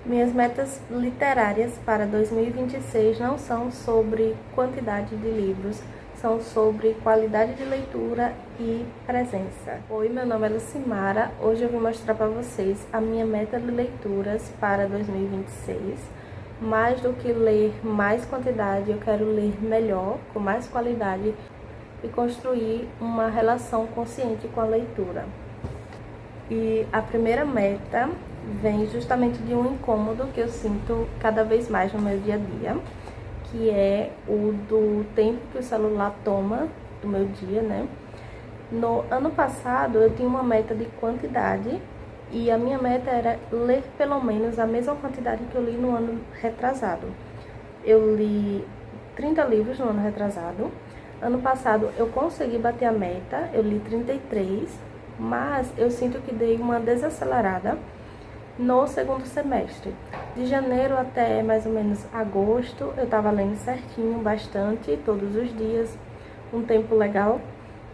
Minhas metas literárias para 2026 não são sobre quantidade de livros, são sobre qualidade de leitura e presença. Oi, meu nome é Lucimara. Hoje eu vim mostrar para vocês a minha meta de leituras para 2026. Mais do que ler mais quantidade, eu quero ler melhor, com mais qualidade e construir uma relação consciente com a leitura. E a primeira meta vem justamente de um incômodo que eu sinto cada vez mais no meu dia a dia, que é o do tempo que o celular toma do meu dia, né? No ano passado eu tinha uma meta de quantidade e a minha meta era ler pelo menos a mesma quantidade que eu li no ano retrasado. Eu li 30 livros no ano retrasado. Ano passado eu consegui bater a meta, eu li 33, mas eu sinto que dei uma desacelerada no segundo semestre. De janeiro até mais ou menos agosto, eu estava lendo certinho, bastante, todos os dias, um tempo legal.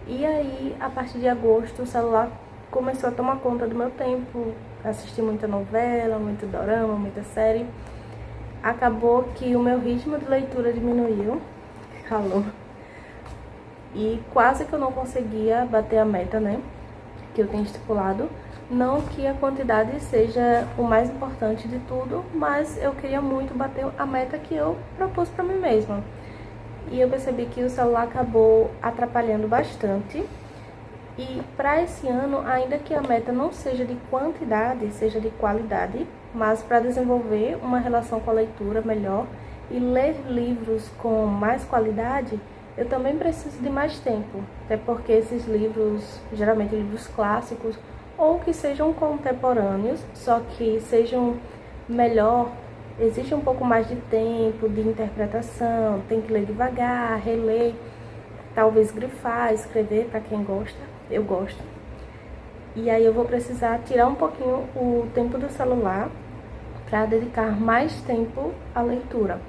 E aí, a partir de agosto, o celular começou a tomar conta do meu tempo, assisti muita novela, muito dorama, muita série. Acabou que o meu ritmo de leitura diminuiu, calor. E quase que eu não conseguia bater a meta, né, que eu tenho estipulado. Não que a quantidade seja o mais importante de tudo, mas eu queria muito bater a meta que eu propus para mim mesma. E eu percebi que o celular acabou atrapalhando bastante. E para esse ano, ainda que a meta não seja de quantidade, seja de qualidade, mas para desenvolver uma relação com a leitura melhor e ler livros com mais qualidade, eu também preciso de mais tempo, até porque esses livros, geralmente livros clássicos, ou que sejam contemporâneos, só que sejam melhor, exige um pouco mais de tempo, de interpretação, tem que ler devagar, reler, talvez grifar, escrever para quem gosta, eu gosto. E aí eu vou precisar tirar um pouquinho o tempo do celular para dedicar mais tempo à leitura.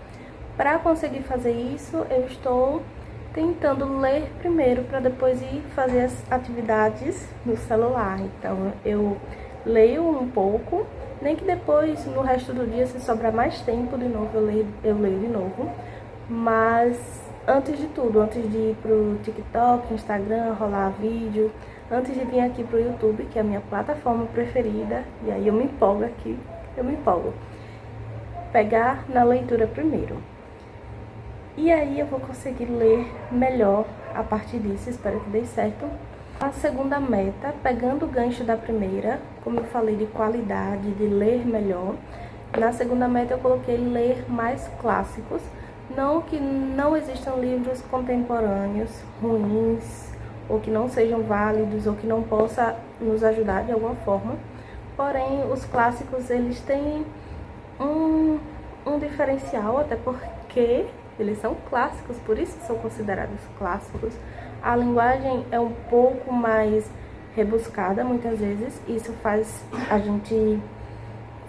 Para conseguir fazer isso, eu estou tentando ler primeiro para depois ir fazer as atividades no celular. Então eu leio um pouco, nem que depois no resto do dia, se sobrar mais tempo de novo, eu leio de novo. Mas antes de tudo, antes de ir pro TikTok, Instagram, rolar vídeo, antes de vir aqui pro YouTube, que é a minha plataforma preferida, e aí eu me empolgo aqui, pegar na leitura primeiro. E aí eu vou conseguir ler melhor a partir disso, espero que dê certo. A segunda meta, pegando o gancho da primeira, como eu falei de qualidade, de ler melhor, na segunda meta eu coloquei ler mais clássicos. Não que não existam livros contemporâneos ruins, ou que não sejam válidos, ou que não possa nos ajudar de alguma forma. Porém, os clássicos, eles têm um diferencial, até porque eles são clássicos, por isso são considerados clássicos. A linguagem é um pouco mais rebuscada, muitas vezes. Isso faz a gente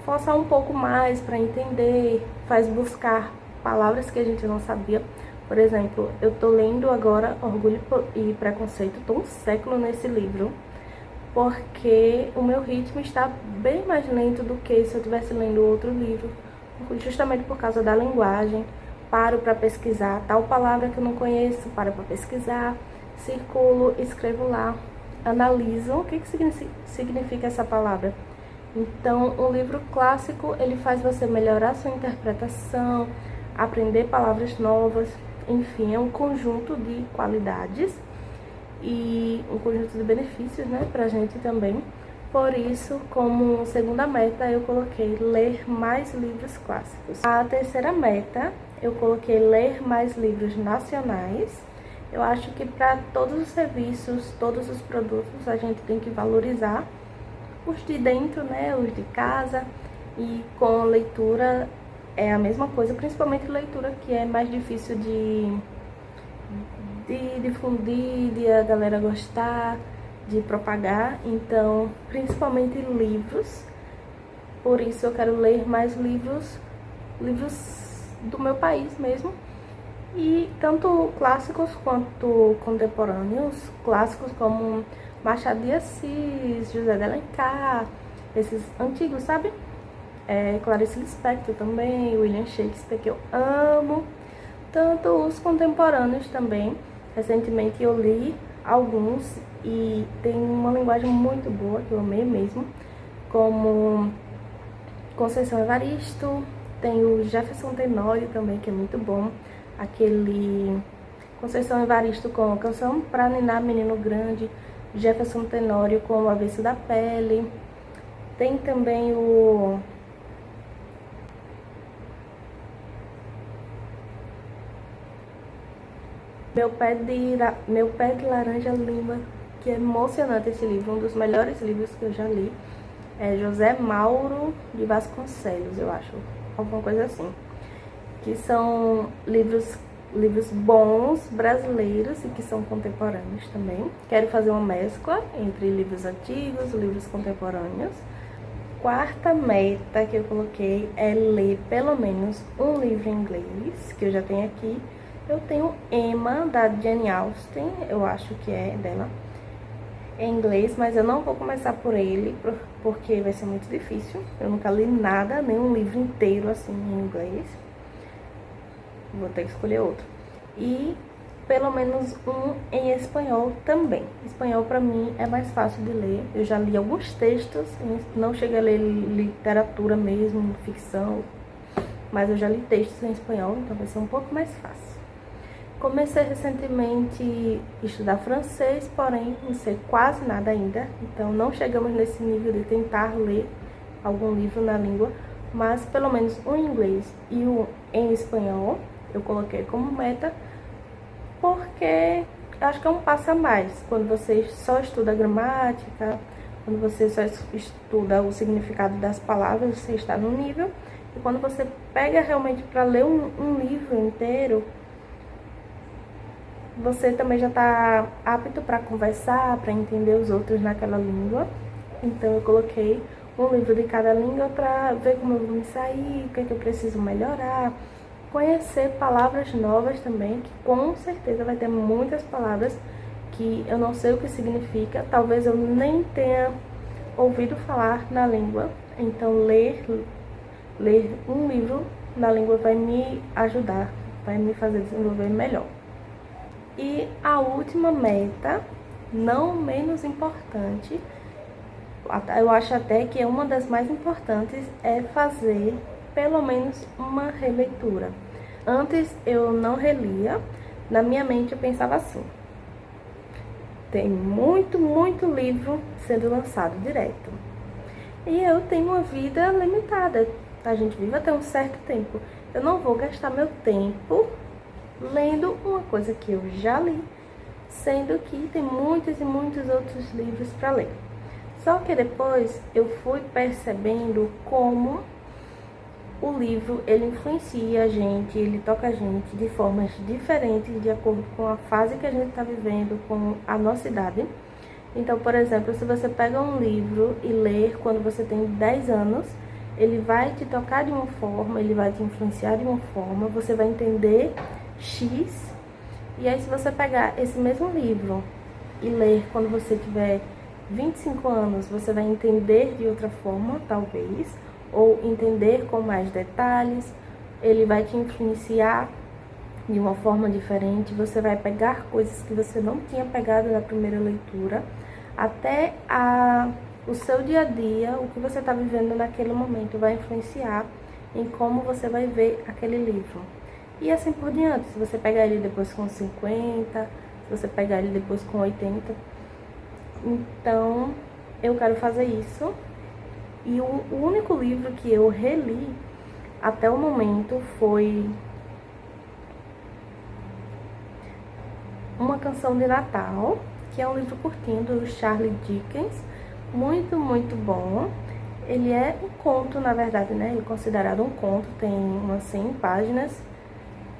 forçar um pouco mais para entender, faz buscar palavras que a gente não sabia. Por exemplo, eu tô lendo agora Orgulho e Preconceito, tô um século nesse livro, porque o meu ritmo está bem mais lento do que se eu estivesse lendo outro livro, justamente por causa da linguagem. Paro para pesquisar tal palavra que eu não conheço, paro para pesquisar, circulo, escrevo lá, analiso o que significa essa palavra. Então, o livro clássico, ele faz você melhorar sua interpretação, aprender palavras novas, enfim, é um conjunto de qualidades e um conjunto de benefícios, né, pra gente também. Por isso, como segunda meta, eu coloquei ler mais livros clássicos. A terceira meta, eu coloquei ler mais livros nacionais. Eu acho que para todos os serviços, todos os produtos, a gente tem que valorizar os de dentro, né, os de casa. E com leitura é a mesma coisa, principalmente leitura que é mais difícil de difundir, de a galera gostar, de propagar. Então, principalmente livros. Por isso eu quero ler mais livros do meu país mesmo. E tanto clássicos quanto contemporâneos, clássicos como Machado de Assis, José de Alencar, esses antigos, sabe? Clarice Lispector também, William Shakespeare, que eu amo, tanto os contemporâneos também. Recentemente eu li alguns e tem uma linguagem muito boa, que eu amei mesmo, como Conceição Evaristo, tem o Jefferson Tenório também, que é muito bom, aquele Conceição Evaristo com a Canção pra Ninar Menino Grande, Jefferson Tenório com O Avesso da Pele, tem também o Meu Pé de Laranja Lima, que é emocionante esse livro, um dos melhores livros que eu já li. É José Mauro de Vasconcelos, eu acho, alguma coisa assim. Que são livros bons, brasileiros e que são contemporâneos também. Quero fazer uma mescla entre livros antigos e livros contemporâneos. Quarta meta que eu coloquei é ler pelo menos um livro em inglês, que eu já tenho aqui. Eu tenho Emma, da Jane Austen, eu acho que é dela, em inglês, mas eu não vou começar por ele, porque vai ser muito difícil. Eu nunca li nada, nem um livro inteiro assim em inglês. Vou ter que escolher outro. E pelo menos um em espanhol também. Espanhol pra mim é mais fácil de ler. Eu já li alguns textos, não cheguei a ler literatura mesmo, ficção, mas eu já li textos em espanhol, então vai ser um pouco mais fácil. Comecei recentemente a estudar francês, porém não sei quase nada ainda, então não chegamos nesse nível de tentar ler algum livro na língua, mas pelo menos um em inglês e um em espanhol eu coloquei como meta, porque acho que é um passo a mais. Quando você só estuda a gramática, quando você só estuda o significado das palavras, você está no nível, e quando você pega realmente para ler um livro inteiro, você também já está apto para conversar, para entender os outros naquela língua. Então eu coloquei um livro de cada língua para ver como eu vou me sair, o que é que eu preciso melhorar, conhecer palavras novas também, que com certeza vai ter muitas palavras que eu não sei o que significa, talvez eu nem tenha ouvido falar na língua. Então ler um livro na língua vai me ajudar, vai me fazer desenvolver melhor. E a última meta, não menos importante, eu acho até que é uma das mais importantes, é fazer pelo menos uma releitura. Antes eu não relia, na minha mente eu pensava assim: tem muito livro sendo lançado direto. E eu tenho uma vida limitada, a gente vive até um certo tempo. Eu não vou gastar meu tempo lendo uma coisa que eu já li, sendo que tem muitos e muitos outros livros para ler. Só que depois eu fui percebendo como o livro ele influencia a gente, ele toca a gente de formas diferentes de acordo com a fase que a gente está vivendo, com a nossa idade. Então, por exemplo, se você pega um livro e ler quando você tem 10 anos, ele vai te tocar de uma forma, ele vai te influenciar de uma forma, você vai entender X. E aí se você pegar esse mesmo livro e ler quando você tiver 25 anos, você vai entender de outra forma, talvez, ou entender com mais detalhes, ele vai te influenciar de uma forma diferente, você vai pegar coisas que você não tinha pegado na primeira leitura, até o seu dia a dia, o que você está vivendo naquele momento, vai influenciar em como você vai ver aquele livro. E assim por diante, se você pegar ele depois com 50, se você pegar ele depois com 80. Então, eu quero fazer isso. E o único livro que eu reli até o momento foi Uma Canção de Natal, que é um livro curtinho do Charles Dickens, muito bom. Ele é um conto, na verdade, né? Ele é considerado um conto, tem umas 100 páginas.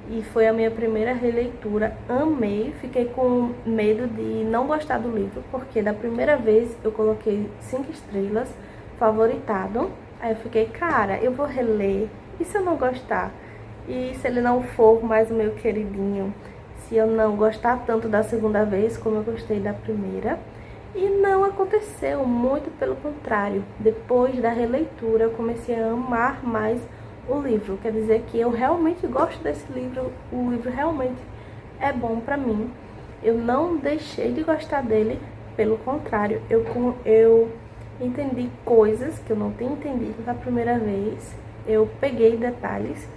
E foi a minha primeira releitura, amei, fiquei com medo de não gostar do livro, porque da primeira vez eu coloquei 5 estrelas, favoritado. Aí eu fiquei, cara, eu vou reler, e se eu não gostar? E se ele não for mais o meu queridinho? Se eu não gostar tanto da segunda vez como eu gostei da primeira? E não aconteceu, muito pelo contrário. Depois da releitura, eu comecei a amar mais o livro. Quer dizer que eu realmente gosto desse livro, o livro realmente é bom pra mim. Eu não deixei de gostar dele, pelo contrário, eu entendi coisas que eu não tinha entendido da primeira vez. Eu peguei detalhes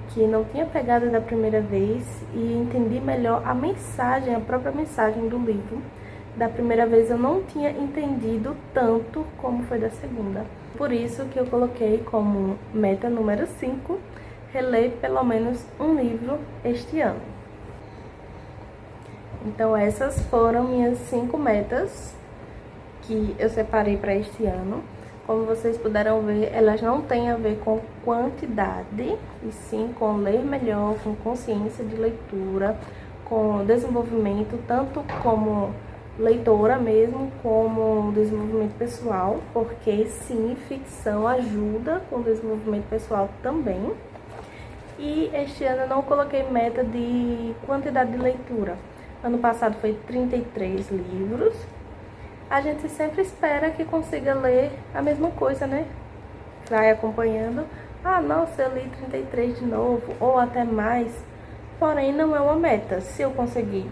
que não tinha pegado da primeira vez e entendi melhor a mensagem, a própria mensagem do livro. Da primeira vez eu não tinha entendido tanto como foi da segunda. Por isso que eu coloquei como meta número 5, reler pelo menos um livro este ano. Então essas foram minhas 5 metas que eu separei para este ano. Como vocês puderam ver, elas não têm a ver com quantidade, e sim com ler melhor, com consciência de leitura, com desenvolvimento, tanto como leitora mesmo, como desenvolvimento pessoal, porque sim, ficção ajuda com o desenvolvimento pessoal também. E este ano eu não coloquei meta de quantidade de leitura. Ano passado foi 33 livros. A gente sempre espera que consiga ler a mesma coisa, né? Vai acompanhando. Ah, nossa, eu li 33 de novo, ou até mais. Porém, não é uma meta. Se eu conseguir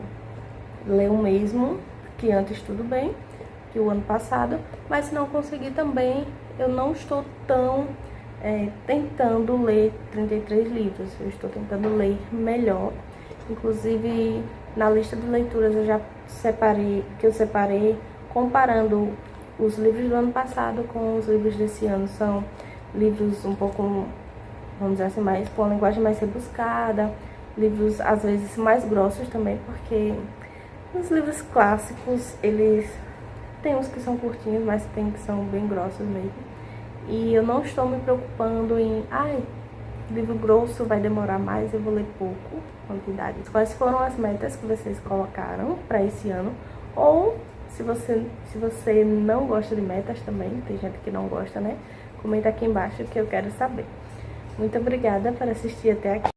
ler o mesmo que antes, tudo bem, que o ano passado. Mas se não conseguir também, eu não estou tão tentando ler 33 livros. Eu estou tentando ler melhor. Inclusive, na lista de leituras eu já separei, comparando os livros do ano passado com os livros desse ano. São livros um pouco, vamos dizer assim, mais com a linguagem mais rebuscada, livros às vezes mais grossos também, porque os livros clássicos, eles tem uns que são curtinhos, mas tem que são bem grossos mesmo. E eu não estou me preocupando em, livro grosso vai demorar mais, eu vou ler pouco, quantidade. Quais foram as metas que vocês colocaram para esse ano? Ou se você não gosta de metas também, tem gente que não gosta, né? Comenta aqui embaixo que eu quero saber. Muito obrigada por assistir até aqui.